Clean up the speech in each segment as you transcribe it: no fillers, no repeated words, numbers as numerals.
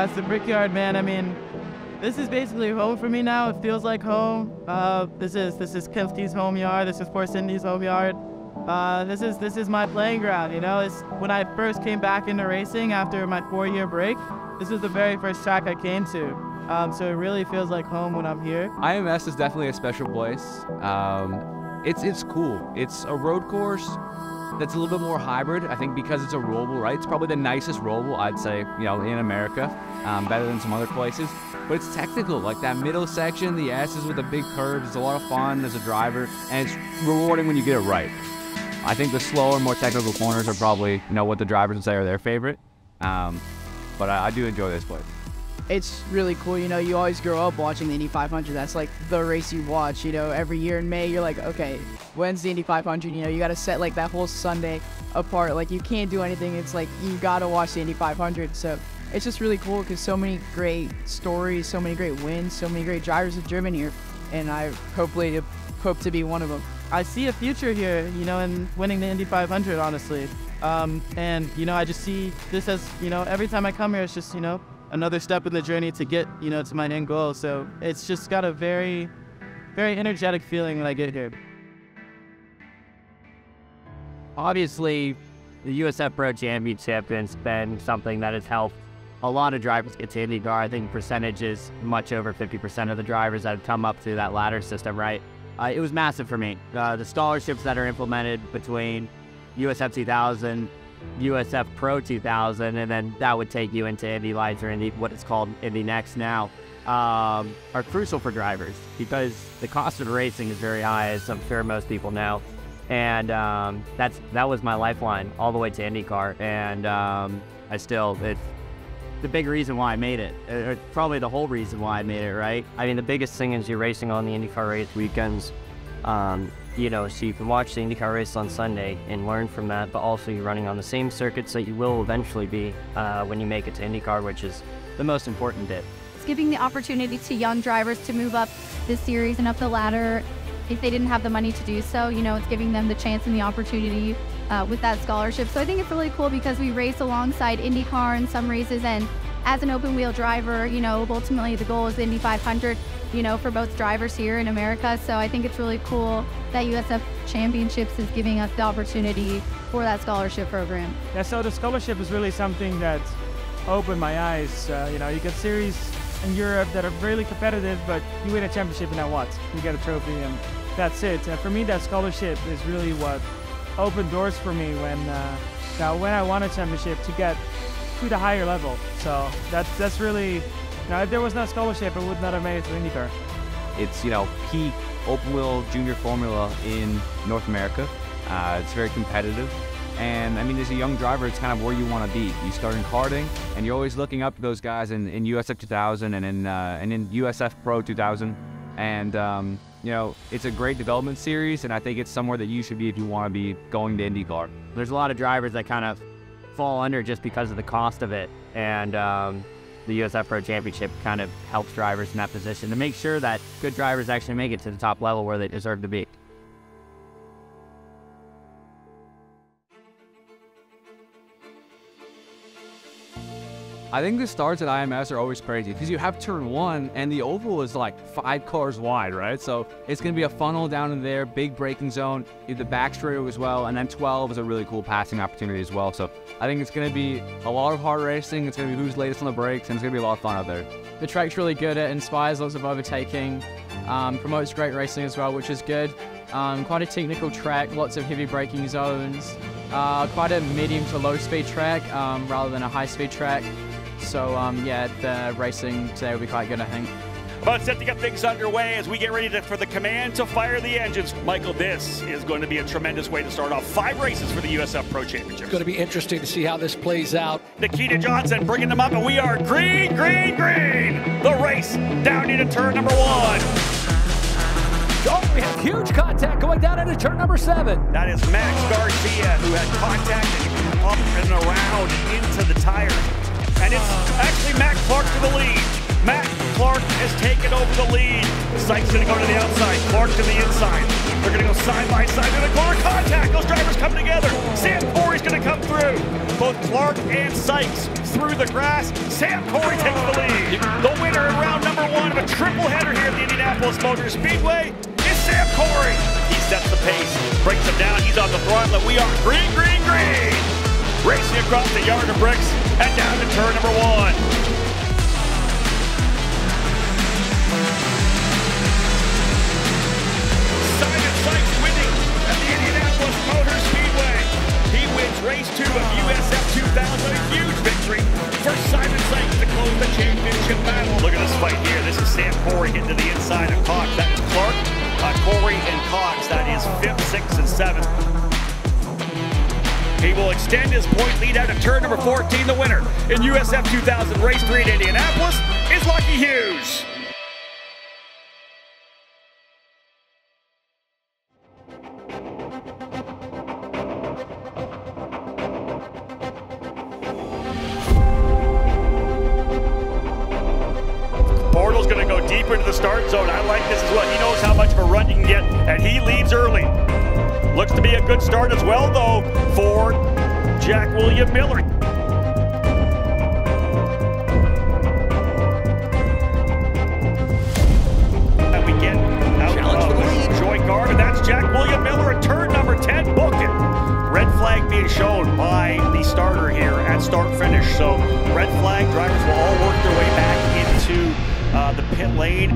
It's the Brickyard, man. I mean, this is basically home for me now. It feels like home. This is Kempsky's home yard. This is Force Indy's home yard. This is my playing ground. You know, it's when I first came back into racing after my 4-year break. This is the very first track I came to. So it really feels like home when I'm here. IMS is definitely a special place. It's cool. It's a road course that's a little bit more hybrid. I think because it's a rollable, right? It's probably the nicest rollable, I'd say, you know, in America, better than some other places. But it's technical, like that middle section, the S's with the big curves. It's a lot of fun as a driver, and it's rewarding when you get it right. I think the slower, more technical corners are probably, you know, what the drivers would say are their favorite. But I do enjoy this place. It's really cool, you know, you always grow up watching the Indy 500. That's like the race you watch, you know, every year in May, you're like, okay, when's the Indy 500? You know, you got to set like that whole Sunday apart. Like you can't do anything. It's like, you got to watch the Indy 500. So it's just really cool because so many great stories, so many great wins, so many great drivers have driven here. And I hope to be one of them. I see a future here, you know, in winning the Indy 500, honestly. And, you know, I just see this as, you know, every time I come here, it's just, you know, another step in the journey to get, you know, to my end goal. So it's just got a very, very energetic feeling when I get here. Obviously, the USF Pro Championship has been something that has helped a lot of drivers get to IndyCar. I think percentage is much over 50% of the drivers that have come up through that ladder system, right? It was massive for me. The scholarships that are implemented between USF 2000, USF Pro 2000, and then that would take you into Indy Lights or Indy, what is called Indy Next now, are crucial for drivers because the cost of racing is very high, as I'm sure most people know. And that was my lifeline all the way to IndyCar. And it's the big reason why I made it. It's probably the whole reason why I made it, right? I mean, the biggest thing is you're racing on the IndyCar race weekends. You know, so you can watch the IndyCar race on Sunday and learn from that, but also you're running on the same circuits that you will eventually be when you make it to IndyCar, which is the most important bit. It's giving the opportunity to young drivers to move up this series and up the ladder if they didn't have the money to do so. You know, it's giving them the chance and the opportunity with that scholarship. So I think it's really cool because we race alongside IndyCar in some races, and as an open wheel driver, you know, ultimately the goal is the Indy 500, you know, for both drivers here in America. So I think it's really cool that USF Championships is giving us the opportunity for that scholarship program. Yeah, so the scholarship is really something that opened my eyes. You know, you get series in Europe that are really competitive, but you win a championship and now what? You get a trophy and that's it. And for me, that scholarship is really what opened doors for me when I won a championship to get to the higher level. So that's really, you know, if there was no scholarship, I would not have made it to IndyCar. It's, you know, peak open wheel junior formula in North America. It's very competitive. And I mean, as a young driver, it's kind of where you want to be. You start in karting, and you're always looking up to those guys in USF 2000 and in USF Pro 2000. And you know, it's a great development series, and I think it's somewhere that you should be if you want to be going to IndyCar. There's a lot of drivers that kind of fall under just because of the cost of it, and the USF Pro Championship kind of helps drivers in that position to make sure that good drivers actually make it to the top level where they deserve to be. I think the starts at IMS are always crazy because you have turn 1 and the oval is like 5 cars wide, right? So it's going to be a funnel down in there, big braking zone, you have the back straight as well, and then 12 is a really cool passing opportunity as well. So I think it's going to be a lot of hard racing. It's going to be who's latest on the brakes, and it's going to be a lot of fun out there. The track's really good. It inspires lots of overtaking, promotes great racing as well, which is good. Quite a technical track, lots of heavy braking zones, quite a medium to low speed track rather than a high speed track. So yeah, the racing today will be quite good, I think. About set to get things underway as we get ready for the command to fire the engines. Michael, this is going to be a tremendous way to start off 5 races for the USF Pro Championship. It's going to be interesting to see how this plays out. Nikita Johnson bringing them up, and we are green, green, green. The race down into turn number 1. Oh, we have huge contact going down into turn number 7. That is Max Garcia, who had contact and up and around into the tires. And it's actually Matt Clark to the lead. Matt Clark has taken over the lead. Sykes gonna go to the outside, Clark to the inside. They're gonna go side by side in the corner. Contact, those drivers come together. Sam Corey's gonna come through. Both Clark and Sykes through the grass. Sam Corey takes the lead. The winner in round number 1 of a triple header here at the Indianapolis Motor Speedway is Sam Corey. He sets the pace, breaks him down, he's on the throttle, and we are green, green, green. Racing across the yard of bricks and down to turn number 1. Motor Speedway. He wins race 2 of USF 2000, a huge victory for Simon Sykes to close the championship battle. Look at this fight here. This is Sam Corey getting to the inside of Cox. That is Clark, Corey, and Cox. That is 5th, 6th, and 7th. He will extend his point lead out of turn number 14. The winner in USF 2000 race 3 at Indianapolis is Lucky Hughes. Bortles going to go deeper into the start zone. I like this as well. He knows how much of a run you can get, and he leads early. Looks to be a good start as well, though, for Jack William Miller. And we get out of Joy Guard, and that's Jack William Miller at turn number 10. Book it. Red flag being shown by the starter here at start-finish. So red flag, drivers will all work their way back into the pit lane.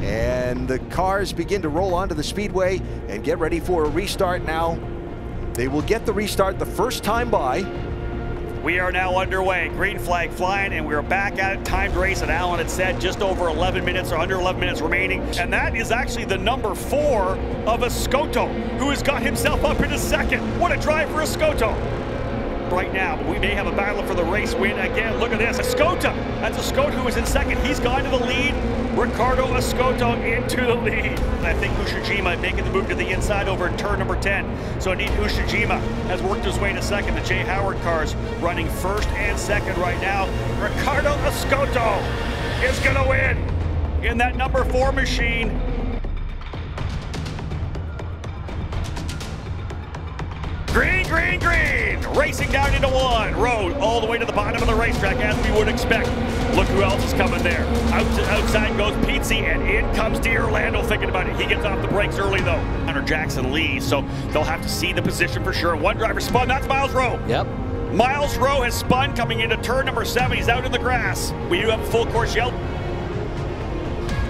And the cars begin to roll onto the speedway and get ready for a restart now. They will get the restart the first time by. We are now underway. Green flag flying, and we are back at it. Timed race, and Alan had said just over 11 minutes or under 11 minutes remaining. And that is actually the number 4 of Escoto, who has got himself up into 2nd. What a drive for Escoto right now, but we may have a battle for the race win again. Look at this, Escoto. That's Escoto who is in 2nd. He's gone to the lead. Ricardo Escoto into the lead. I think Ushijima making the move to the inside over at turn number 10. So indeed, Ushijima has worked his way to 2nd. The Jay Howard cars running 1st and 2nd right now. Ricardo Escoto is gonna win in that number 4 machine. Green, green, green, racing down into 1, road all the way to the bottom of the racetrack as we would expect. Look who else is coming there. Outside goes Pizzi, and in comes D'Orlando thinking about it. He gets off the brakes early though. Hunter Jackson leads, so they'll have to see the position for sure. One driver spun, that's Miles Rowe. Yep. Miles Rowe has spun coming into turn number 7. He's out in the grass. We do have a full course yelp.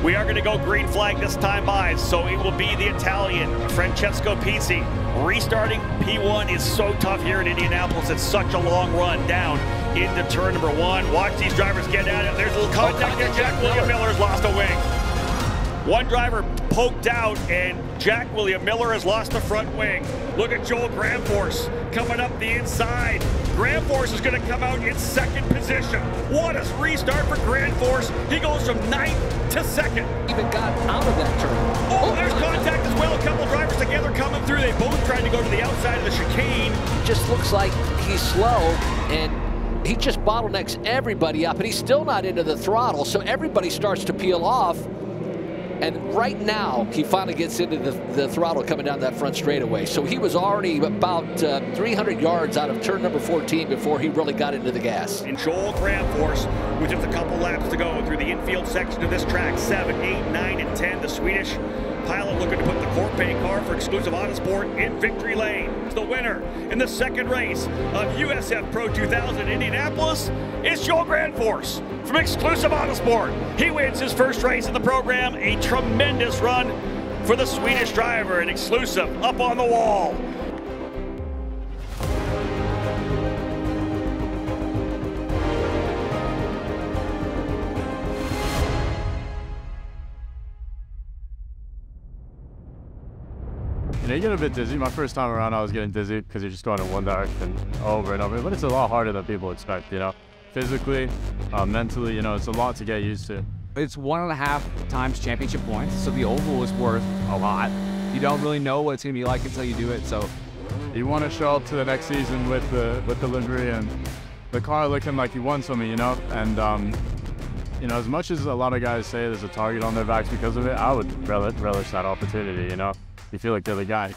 We are going to go green flag this time by, so it will be the Italian, Francesco Pizzi. Restarting P1 is so tough here in Indianapolis. It's such a long run down into turn number 1. Watch these drivers get at it. There's a little contact there. Jack William Miller's lost a wing. One driver poked out, and Jack William Miller has lost the front wing. Look at Joel Granforce coming up the inside. Granforce is going to come out in 2nd position. What a restart for Granforce. He goes from 9th to 2nd. Even got out of that turn. Oh, there's contact as well. A couple drivers together coming through. They both tried to go to the outside of the chicane. Just looks like he's slow, and he just bottlenecks everybody up, and he's still not into the throttle, so everybody starts to peel off. And right now, he finally gets into the throttle coming down that front straightaway. So he was already about 300 yards out of turn number 14 before he really got into the gas. And Joel Granforce, with just a couple laps to go through the infield section of this track, 7, 8, 9, and 10, the Swedish pilot looking to put the Corpay car for Exclusive Autosport in victory lane. The winner in the 2nd race of USF Pro 2000 Indianapolis is Joel Granforce from Exclusive Autosport. He wins his 1st race in the program. A tremendous run for the Swedish driver, and Exclusive up on the wall. You know, you get a bit dizzy. My first time around, I was getting dizzy because you're just going in one direction over and over. But it's a lot harder than people expect, you know. Physically, mentally, you know, it's a lot to get used to. It's 1.5 times championship points, so the oval is worth a lot. You don't really know what it's going to be like until you do it, so you want to show up to the next season with the livery and the car looking like you won something, you know. And you know, as much as a lot of guys say there's a target on their backs because of it, I would relish that opportunity, you know. You feel like they're the guy.